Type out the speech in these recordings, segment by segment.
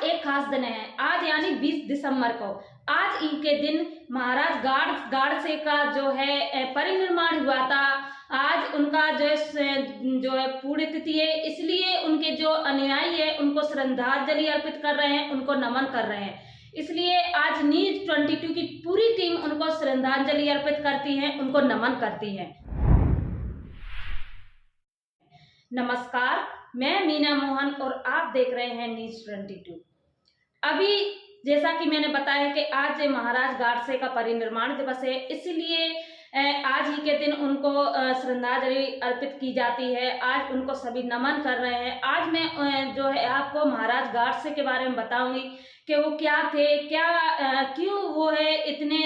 एक खास दिन है। आज यानी 20 दिसंबर को आज ही के दिन महाराज गाडसे का जो है परिनिर्माण हुआ था। आज उनका जो है पुण्यतिथि है, इसलिए उनके जो अनुयायी है उनको श्रद्धांजलि अर्पित कर रहे हैं, उनको नमन कर रहे हैं। इसलिए आज न्यूज 22 की पूरी टीम उनको श्रद्धांजलि अर्पित करती है, उनको नमन करती है। नमस्कार, मैं मीना मोहन और आप देख रहे हैं न्यूज 22। अभी जैसा कि मैंने बताया कि आज महाराज गाडसे का परिनिर्माण दिवस है, इसलिए आज ही के दिन उनको श्रद्धांजलि अर्पित की जाती है। आज उनको सभी नमन कर रहे हैं। आज मैं जो है आपको महाराज गाडसे के बारे में बताऊंगी कि वो क्या थे, क्यों वो है इतने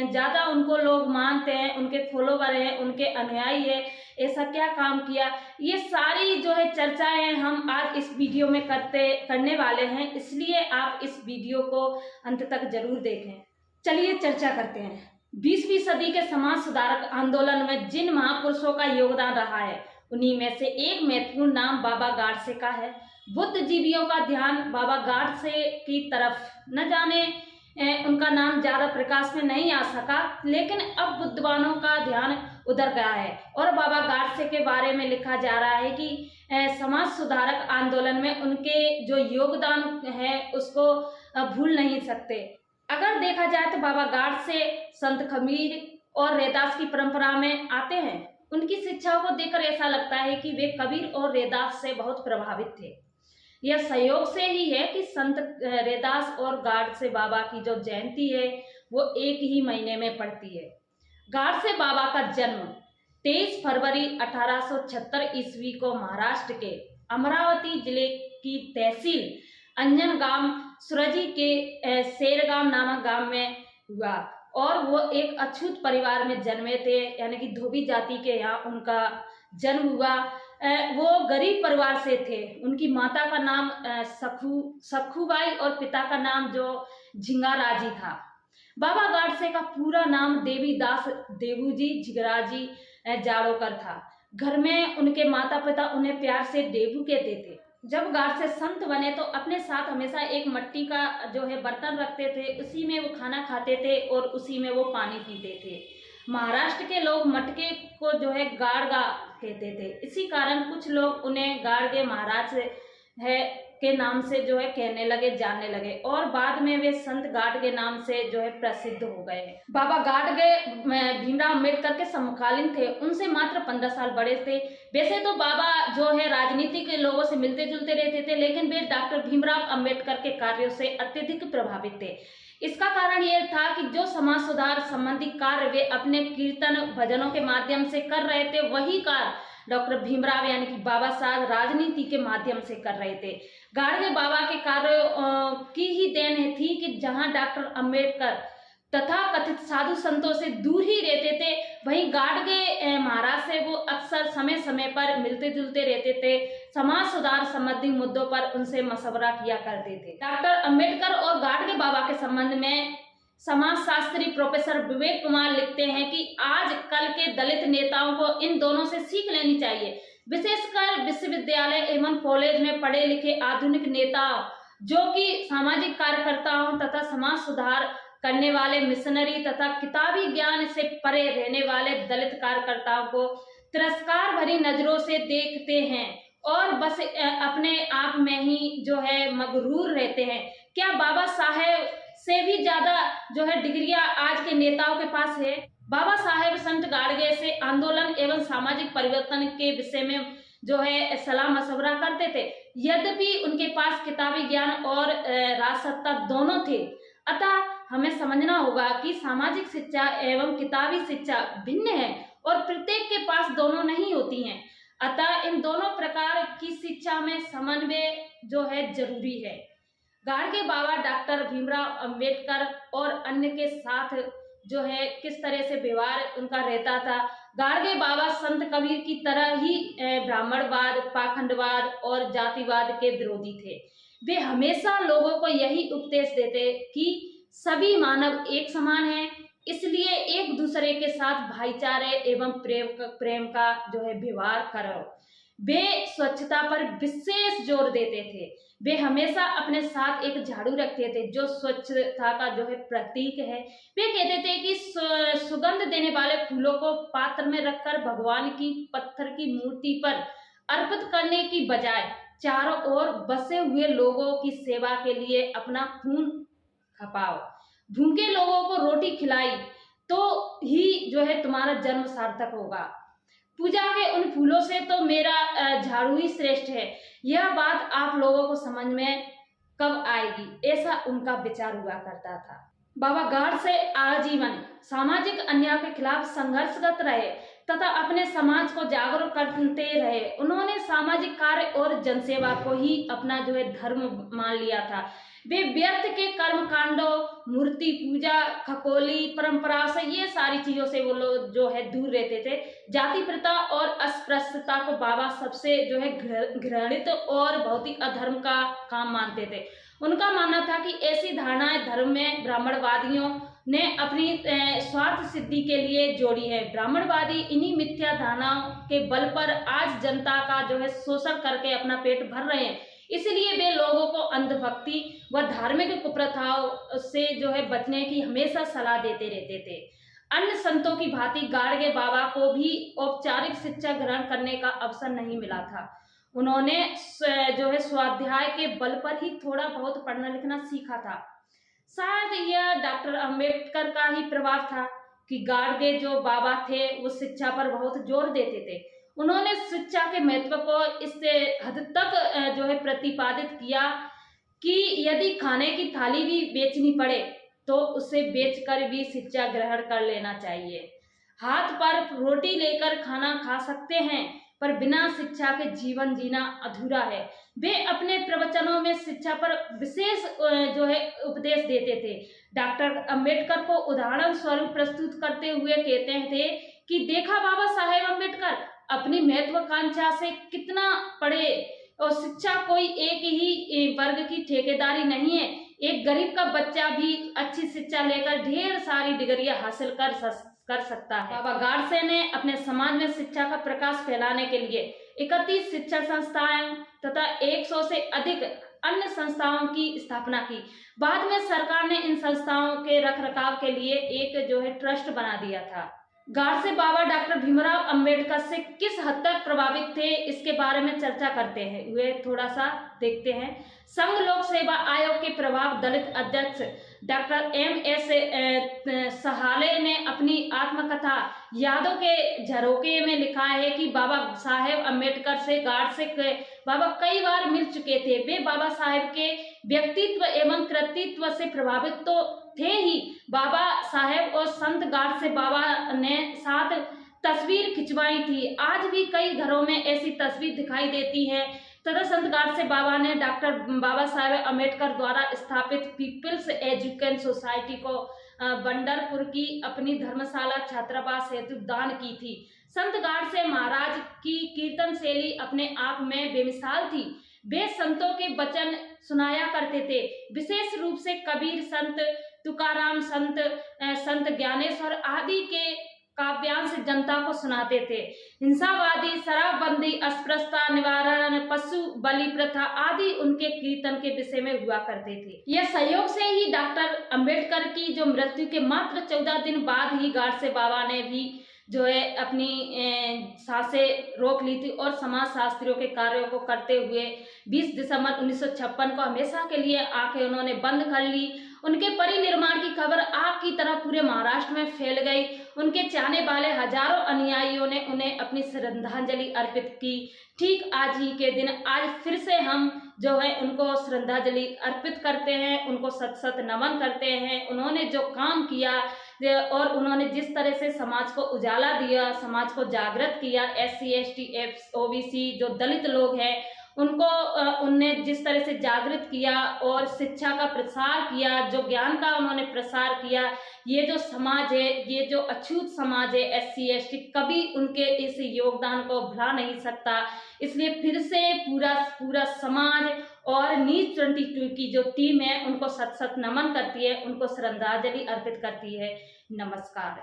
ज़्यादा उनको लोग मानते हैं, उनके फॉलोवर हैं, उनके अनुयायी है, ऐसा क्या काम किया, ये सारी जो है चर्चाएं हम आज इस वीडियो में करने वाले हैं। इसलिए आप इस वीडियो को अंत तक जरूर देखें। चलिए चर्चा करते हैं। 20वीं सदी के समाज सुधारक आंदोलन में जिन महापुरुषों का योगदान रहा है, उन्हीं में से एक महत्वपूर्ण नाम बाबा गाडसे का है। बुद्धिजीवियों का ध्यान बाबा गाडसे की तरफ न जाने उनका नाम ज्यादा प्रकाश में नहीं आ सका, लेकिन अब बुद्धवानों का ध्यान उधर गया है और बाबा गाडसे के बारे में लिखा जा रहा है कि समाज सुधारक आंदोलन में उनके जो योगदान है उसको भूल नहीं सकते। अगर देखा जाए तो बाबा गाडसे संत कबीर और रैदास की परंपरा में आते हैं। उनकी शिक्षाओं को देखकर ऐसा लगता है कि वे कबीर और रैदास से बहुत प्रभावित थे। यह संयोग से ही है कि संत रैदास और गाडसे बाबा की जो जयंती है वो एक ही महीने में पड़ती है। गाडसे बाबा का जन्म 23 फरवरी 1876 ईस्वी को महाराष्ट्र के अमरावती जिले की तहसील अंजनगांव सुरजी के शेरगांव नामक गांव में हुआ और वो एक अछूत परिवार में जन्मे थे, यानी कि धोबी जाति के यहाँ उनका जन्म हुआ। वो गरीब परिवार से थे। उनकी माता का नाम सखूबाई और पिता का नाम जो झिंगाराजी था। बाबा गाडसे का पूरा नाम देवीदास देवूजी झिंगराजी जाड़ोकर था। घर में उनके माता पिता उन्हें प्यार से देवू कहते थे। जब गाडसे संत बने तो अपने साथ हमेशा एक मिट्टी का जो है बर्तन रखते थे, उसी में वो खाना खाते थे और उसी में वो पानी पीते थे। महाराष्ट्र के लोग मटके को जो है गाड़गा कहते थे, इसी कारण कुछ लोग उन्हें गाड़गे महाराज है के नाम से जो है कहने लगे, जानने लगे और बाद में वे संत गाडगे नाम से जो है प्रसिद्ध हो गए। बाबा गाडगे भीमराव अम्बेडकर के समकालीन थे, उनसे मात्र 15 साल बड़े थे। वैसे तो बाबा जो है राजनीति के लोगों से मिलते जुलते रहते थे, लेकिन वे डॉक्टर भीमराव अम्बेडकर के कार्यों से अत्यधिक प्रभावित थे। इसका कारण यह था कि जो समाज सुधार संबंधी कार्य वे अपने कीर्तन भजनों के माध्यम से कर रहे थे, वही कार्य डॉक्टर भीमराव यानी कि बाबा साहब राजनीति के माध्यम से कर रहे थे। गाडगे बाबा के कार्यों की ही देन थी कि जहां डॉक्टर अम्बेडकर तथा कथित साधु संतों से दूर ही रहते थे, वहीं गाडगे महाराज से वो अक्सर समय समय पर मिलते जुलते रहते थे। समाज सुधार संबंधी मुद्दों पर उनसे मशवरा किया करते थे। डॉक्टर अम्बेडकर और गाडगे बाबा के संबंध में समाजशास्त्री प्रोफेसर विवेक कुमार लिखते हैं कि आज कल के दलित नेताओं को इन दोनों से सीख लेनी चाहिए, विशेषकर विश्वविद्यालय एवं कॉलेज में पढ़े लिखे आधुनिक नेता जो कि सामाजिक कार्यकर्ताओं तथा समाज सुधार करने वाले मिशनरी तथा किताबी ज्ञान से परे रहने वाले दलित कार्यकर्ताओं को तिरस्कार भरी नजरों से देखते हैं और बस अपने आप में ही जो है मगरूर रहते हैं। क्या बाबा साहेब से भी ज्यादा जो है डिग्रियां आज के नेताओं के पास है? बाबा साहेब संत गाडगे से आंदोलन एवं सामाजिक परिवर्तन के विषय में जो है सलाह मशवरा करते थे, यद्यपि उनके पास किताबी ज्ञान और राजसत्ता दोनों थे। अतः हमें समझना होगा कि सामाजिक शिक्षा एवं किताबी शिक्षा भिन्न है और प्रत्येक के पास दोनों नहीं होती हैं। अतः इन दोनों प्रकार की शिक्षा में समन्वय जो है जरूरी है। गाडगे बाबा डॉक्टर भीमराव अम्बेडकर और अन्य के साथ जो है किस तरह से व्यवहार उनका रहता था। गाडगे बाबा संत कबीर की तरह ही ब्राह्मणवाद, पाखंडवाद और जातिवाद के विरोधी थे। वे हमेशा लोगों को यही उपदेश देते कि सभी मानव एक समान हैं, इसलिए एक दूसरे के साथ भाईचारे एवं प्रेम का जो है व्यवहार करो। वे स्वच्छता पर विशेष जोर देते थे। वे हमेशा अपने साथ एक झाड़ू रखते थे जो स्वच्छता का जो है प्रतीक है। वे कहते थे कि सुगंध देने वाले फूलों को पात्र में रखकर भगवान की पत्थर की मूर्ति पर अर्पित करने की बजाय चारों ओर बसे हुए लोगों की सेवा के लिए अपना खून खपाओ, भूखे लोगों को रोटी खिलाई तो ही जो है तुम्हारा जन्म सार्थक होगा। पूजा के उन फूलों से तो मेरा झाड़ू ही श्रेष्ठ है। यह बात आप लोगों को समझ में कब आएगी, ऐसा उनका विचार हुआ करता था। बाबा गाड से आजीवन सामाजिक अन्याय के खिलाफ संघर्षरत रहे तथा अपने समाज को जागरूक करते रहे। उन्होंने सामाजिक कार्य और जनसेवा को ही अपना जो है धर्म मान लिया था। वे व्यर्थ के कर्म कांडों, मूर्ति पूजा, खगोली परंपरा से, ये सारी चीजों से वो लोग जो है दूर रहते थे। जाति प्रथा और अस्पृश्यता को बाबा सबसे जो है घृणित और बहुत ही अधर्म का काम मानते थे। उनका मानना था कि ऐसी धारणाएं धर्म में ब्राह्मणवादियों ने अपनी स्वार्थ सिद्धि के लिए जोड़ी है। ब्राह्मणवादी इन्हीं मिथ्या धारणाओं के बल पर आज जनता का जो है शोषण करके अपना पेट भर रहे हैं। इसलिए वे लोगों को अंधभक्ति व धार्मिक कुप्रथाओं से जो है बचने की हमेशा सलाह देते रहते थे। अन्य संतों की भांति गाडगे बाबा को भी औपचारिक शिक्षा ग्रहण करने का अवसर नहीं मिला था। उन्होंने जो है स्वाध्याय के बल पर ही थोड़ा बहुत पढ़ना लिखना सीखा था। शायद यह डॉक्टर अंबेडकर का ही प्रभाव था कि गाडगे जो बाबा थे वो शिक्षा पर बहुत जोर देते थे। उन्होंने शिक्षा के महत्व को इस हद तक जो है प्रतिपादित किया कि यदि खाने की थाली भी बेचनी पड़े तो उसे बेचकर भी शिक्षा ग्रहण कर लेना चाहिए। हाथ पर रोटी लेकर खाना खा सकते हैं पर बिना शिक्षा के जीवन जीना अधूरा है। वे अपने प्रवचनों में शिक्षा पर विशेष जो है उपदेश देते थे। डॉक्टर अंबेडकर को उदाहरण स्वरूप प्रस्तुत करते हुए कहते थे कि देखा बाबा साहेब अंबेडकर अपनी महत्वाकांक्षा से कितना पढ़े, और शिक्षा कोई एक ही वर्ग की ठेकेदारी नहीं है। एक गरीब का बच्चा भी अच्छी शिक्षा लेकर ढेर सारी डिग्रियां हासिल कर सकता है। बाबा गाडसे ने अपने समाज में शिक्षा का प्रकाश फैलाने के लिए 31 शिक्षा संस्थाएं तथा 100 से अधिक अन्य संस्थाओं की स्थापना की। बाद में सरकार ने इन संस्थाओं के रखरखाव के लिए एक जो है ट्रस्ट बना दिया था। गाडसे बाबा डॉक्टर भीमराव अंबेडकर से किस हद तक प्रभावित थे, इसके बारे में चर्चा करते हैं। वे थोड़ा सा देखते हैं। संघ लोक सेवा आयोग के प्रभाव दलित अध्यक्ष डॉक्टर M.S. सहाले ने अपनी आत्मकथा यादों के झरोखे में लिखा है कि बाबा साहेब अंबेडकर से गाडसे के बाबा कई बार मिल चुके थे। वे बाबा साहेब के व्यक्तित्व एवं कृतित्व से प्रभावित तो थे ही, बाबा साहेब और संत गाडसे बाबा ने साथ तस्वीर खिंचवाई थी। आज भी कई घरों में ऐसी तस्वीर दिखाई देती है तथा संत गाडसे बाबा ने डॉक्टर बाबा साहेब अम्बेडकर द्वारा स्थापित पीपल्स एजुकेशन सोसाइटी को बंडरपुर की अपनी धर्मशाला छात्रावास हेतु दान की थी। संत गाडसे महाराज की कीर्तन शैली अपने आप में बेमिसाल थी। वे संतों के वचन सुनाया करते थे, विशेष रूप से कबीर संत, तुकाराम संत, संत ज्ञानेश्वर आदि के काव्यांश जनता को सुनाते थे। हिंसावादी, शराबबंदी, अस्पृश्यता निवारण, पशु बलि प्रथा आदि उनके कीर्तन के विषय में हुआ करते थे। यह सहयोग से ही डॉक्टर अंबेडकर की जो मृत्यु के मात्र 14 दिन बाद ही गाडसे बाबा ने भी जो है अपनी सांसें रोक ली थी और समाज शास्त्रियों के कार्यों को करते हुए 20 दिसंबर 1956 को हमेशा के लिए आंखें उन्होंने बंद कर ली। उनके परिनिर्वाण की खबर आग की तरह पूरे महाराष्ट्र में फैल गई। उनके चाहने वाले हजारों अनुयायियों ने उन्हें अपनी श्रद्धांजलि अर्पित की। ठीक आज ही के दिन आज फिर से हम जो है उनको श्रद्धांजलि अर्पित करते हैं, उनको सत सत नमन करते हैं। उन्होंने जो काम किया और उन्होंने जिस तरह से समाज को उजाला दिया, समाज को जागृत किया, SC ST OBC जो दलित लोग हैं उनको उनने जिस तरह से जागृत किया और शिक्षा का प्रसार किया, जो ज्ञान का उन्होंने प्रसार किया, ये जो समाज है, ये जो अछूत समाज है SC ST कभी उनके इस योगदान को भुला नहीं सकता। इसलिए फिर से पूरा समाज और न्यूज़ 22 की जो टीम है उनको सत सत नमन करती है, उनको श्रद्धांजलि अर्पित करती है। नमस्कार।